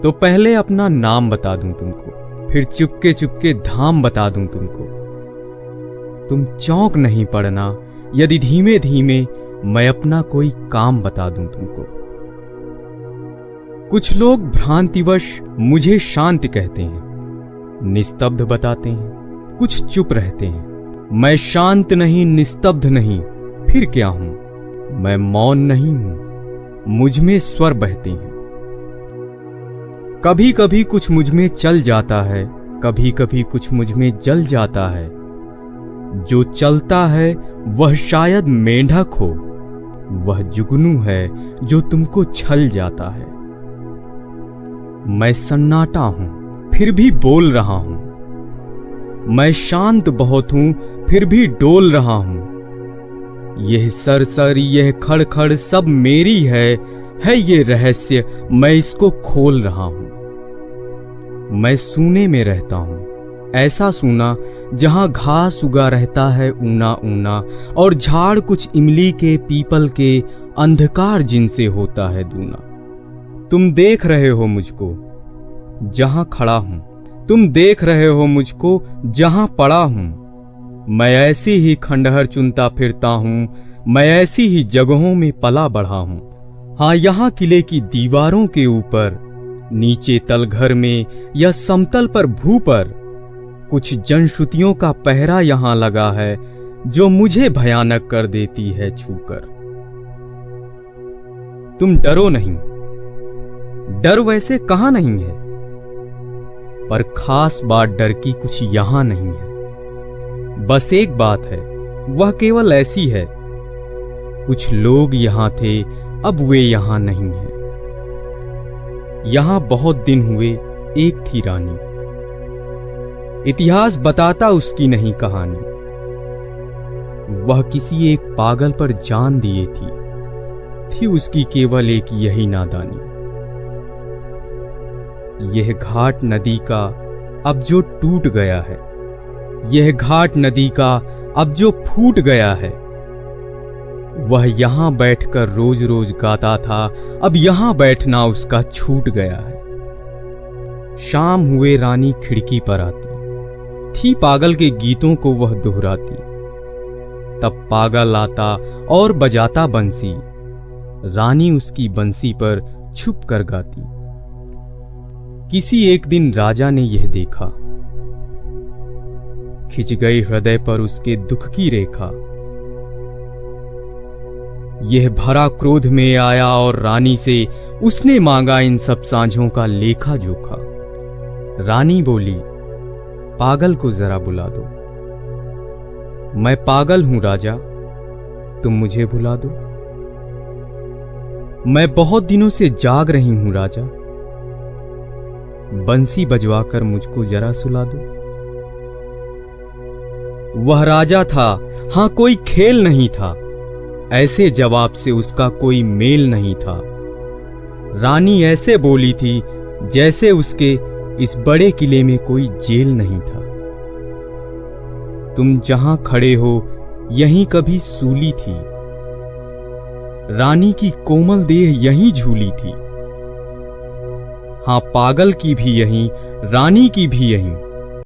तो पहले अपना नाम बता दूं तुमको, फिर चुपके चुपके धाम बता दूं तुमको। तुम चौंक नहीं पड़ना यदि धीमे धीमे मैं अपना कोई काम बता दूं तुमको। कुछ लोग भ्रांतिवश मुझे शांत कहते हैं, निस्तब्ध बताते हैं, कुछ चुप रहते हैं। मैं शांत नहीं, निस्तब्ध नहीं, फिर क्या हूं? मैं मौन नहीं हूं, मुझ में स्वर बहते हैं। कभी कभी कुछ मुझ में चल जाता है, कभी कभी कुछ मुझ में जल जाता है। जो चलता है वह शायद मेंढक हो, वह जुगनू है जो तुमको छल जाता है। मैं सन्नाटा हूं फिर भी बोल रहा हूं, मैं शांत बहुत हूं फिर भी डोल रहा हूं। यह सरसर, यह खड़खड़ सब मेरी है ये रहस्य, मैं इसको खोल रहा हूं। मैं सूने में रहता हूं, ऐसा सूना जहां घास उगा रहता है ऊना ऊना, और झाड़ कुछ इमली के पीपल के अंधकार जिनसे होता है दूना। तुम देख रहे हो मुझको जहां खड़ा हूं, तुम देख रहे हो मुझको जहां पड़ा हूं। मैं ऐसी ही खंडहर चुनता फिरता हूं, मैं ऐसी ही जगहों में पला बढ़ा हूं। हाँ, यहां किले की दीवारों के ऊपर, नीचे तलघर में या समतल पर भू पर, कुछ जनश्रुतियों का पहरा यहां लगा है जो मुझे भयानक कर देती है छूकर। तुम डरो नहीं, डर वैसे कहां नहीं है, पर खास बात डर की कुछ यहां नहीं है। बस एक बात है, वह केवल ऐसी है, कुछ लोग यहां थे अब वे यहां नहीं हैं। यहां बहुत दिन हुए एक थी रानी, इतिहास बताता उसकी नहीं कहानी। वह किसी एक पागल पर जान दिए थी उसकी केवल एक यही नादानी। यह घाट नदी का अब जो टूट गया है, यह घाट नदी का अब जो फूट गया है, वह यहां बैठकर रोज रोज गाता था, अब यहां बैठना उसका छूट गया है। शाम हुए रानी खिड़की पर आती थी, पागल के गीतों को वह दोहराती। तब पागल आता और बजाता बंसी, रानी उसकी बंसी पर छुप कर गाती। किसी एक दिन राजा ने यह देखा, खिंच गई हृदय पर उसके दुख की रेखा। यह भरा क्रोध में आया और रानी से उसने मांगा इन सब सांझों का लेखा जोखा। रानी बोली, पागल को जरा बुला दो। मैं पागल हूं राजा, तुम मुझे बुला दो। मैं बहुत दिनों से जाग रही हूं राजा, बंसी बजवाकर मुझको जरा सुला दो। वह राजा था, हां कोई खेल नहीं था, ऐसे जवाब से उसका कोई मेल नहीं था। रानी ऐसे बोली थी जैसे उसके इस बड़े किले में कोई जेल नहीं था। तुम जहां खड़े हो यहीं कभी सूली थी, रानी की कोमल देह यहीं झूली थी। हां, पागल की भी यहीं, रानी की भी यहीं,